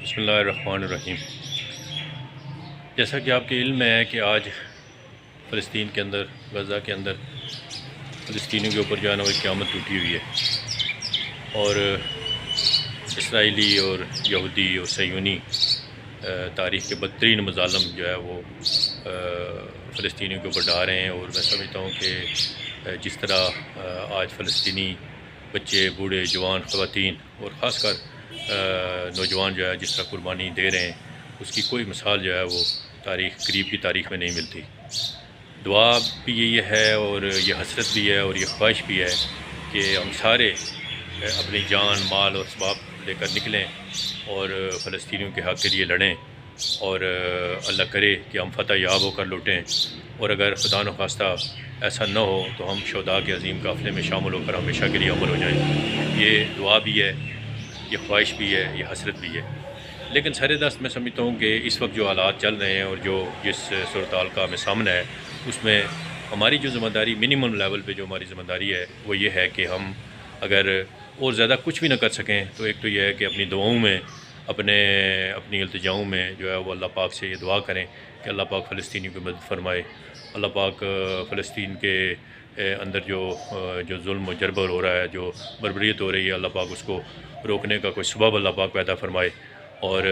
بسم اللہ الرحمن الرحیم۔ جیسا کہ آپ کے علم میں ہے کہ آج فلسطین کے اندر، غزہ کے اندر فلسطینیوں کے اوپر جو ہے نا وہ قیامت ٹوٹی ہوئی ہے، اور اسرائیلی اور یہودی اور صہیونی تاریخ کے بدترین مظالم جو ہے وہ فلسطینیوں کے اوپر ڈھا رہے ہیں۔ اور میں سمجھتا ہوں کہ جس طرح آج فلسطینی بچے، بوڑھے، جوان، خواتین اور خاص کر نوجوان جو ہے جس طرح قربانی دے رہے ہیں، اس کی کوئی مثال جو ہے وہ قریب کی تاریخ میں نہیں ملتی۔ دعا بھی یہی ہے اور یہ حسرت بھی ہے اور یہ خواہش بھی ہے کہ ہم سارے اپنی جان، مال اور اسباب لے کر نکلیں اور فلسطینیوں کے حق کے لیے لڑیں، اور اللہ کرے کہ ہم فتح یاب ہو کر لوٹیں، اور اگر خدا نخواستہ ایسا نہ ہو تو ہم شہداء کے عظیم قافلے میں شامل ہو کر ہمیشہ کے لیے عمر ہو جائیں۔ یہ دعا بھی ہے، یہ خواہش بھی ہے، یہ حسرت بھی ہے۔ لیکن سر دست میں سمجھتا ہوں کہ اس وقت جو حالات چل رہے ہیں اور جو جس صورتحال کا ہمیں سامنا ہے، اس میں ہماری جو ذمہ داری، منیمم لیول پہ جو ہماری ذمہ داری ہے وہ یہ ہے کہ ہم اگر اور زیادہ کچھ بھی نہ کر سکیں تو ایک تو یہ ہے کہ اپنی دعاؤں میں، اپنی التجاؤں میں جو ہے وہ اللہ پاک سے یہ دعا کریں کہ اللہ پاک فلسطینیوں کی مدد فرمائے، اللہ پاک فلسطین کے اندر جو ظلم و جربر ہو رہا ہے، جو بربریت ہو رہی ہے، اللہ پاک اس کو روکنے کا کوئی سبب اللہ پاک پیدا فرمائے، اور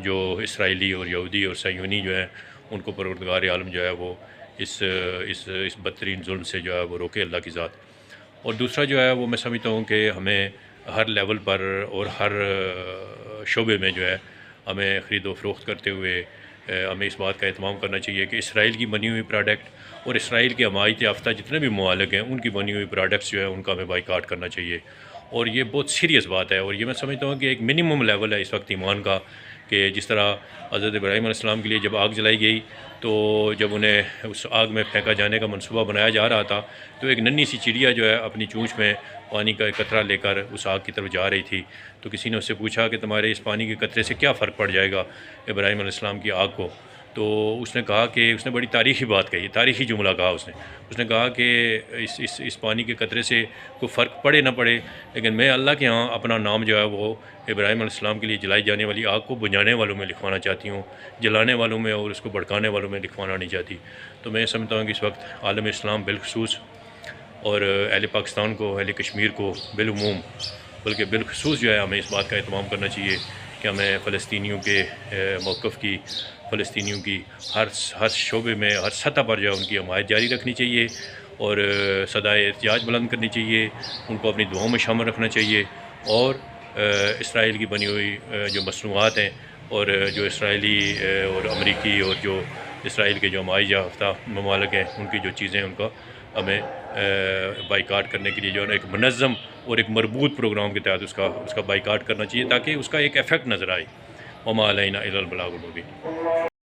جو اسرائیلی اور یہودی اور صہیونی جو ہیں ان کو پروردگار عالم جو ہے وہ اس بدترین ظلم سے جو ہے وہ روکے اللہ کی ذات۔ اور دوسرا جو ہے وہ میں سمجھتا ہوں کہ ہمیں ہر لیول پر اور ہر شعبے میں جو ہے ہمیں خرید و فروخت کرتے ہوئے ہمیں اس بات کا اہتمام کرنا چاہیے کہ اسرائیل کی بنی ہوئی پروڈکٹ اور اسرائیل کے حمایت یافتہ جتنے بھی ممالک ہیں ان کی بنی ہوئی پروڈکٹس جو ہے ان کا ہمیں بائیکاٹ کرنا چاہیے، اور یہ بہت سیریس بات ہے۔ اور یہ میں سمجھتا ہوں کہ ایک منیمم لیول ہے اس وقت ایمان کا، کہ جس طرح حضرت ابراہیم علیہ السلام کے لیے جب آگ جلائی گئی تو جب انہیں اس آگ میں پھینکا جانے کا منصوبہ بنایا جا رہا تھا تو ایک ننھی سی چڑیا جو ہے اپنی چونچ میں پانی کا ایک قطرہ لے کر اس آگ کی طرف جا رہی تھی، تو کسی نے اس سے پوچھا کہ تمہارے اس پانی کے قطرے سے کیا فرق پڑ جائے گا ابراہیم علیہ السلام کی آگ کو؟ تو اس نے کہا کہ اس نے بڑی تاریخی بات کہی، تاریخی جملہ کہا اس نے کہا کہ اس پانی کے قطرے سے کوئی فرق پڑے نہ پڑے، لیکن میں اللہ کے ہاں اپنا نام جو ہے وہ ابراہیم علیہ السلام کے لیے جلائی جانے والی آگ کو بجھانے والوں میں لکھوانا چاہتی ہوں، جلانے والوں میں اور اس کو بھڑکانے والوں میں لکھوانا نہیں چاہتی۔ تو میں سمجھتا ہوں کہ اس وقت عالم اسلام بالخصوص اور اہل پاکستان کو، اہل کشمیر کو بالعموم، بلکہ بالخصوص جو ہے ہمیں اس بات کا اہتمام کرنا چاہیے کہ ہمیں فلسطینیوں کے موقف کی، فلسطینیوں کی ہر شعبے میں، ہر سطح پر جو ہے ان کی حمایت جاری رکھنی چاہیے، اور صدائے احتجاج بلند کرنی چاہیے، ان کو اپنی دعاؤں میں شامل رکھنا چاہیے، اور اسرائیل کی بنی ہوئی جو مصنوعات ہیں اور جو اسرائیلی اور امریکی اور جو اسرائیل کے جو حمایت یافتہ ممالک ہیں ان کی جو چیزیں ان کا ہمیں بائیکاٹ کرنے کے لیے جو ہے نا ایک منظم اور ایک مربوط پروگرام کے تحت اس کا بائیکاٹ کرنا چاہیے، تاکہ اس کا ایک ایفیکٹ نظر آئے۔ وما علینا الا البلاغ المبین۔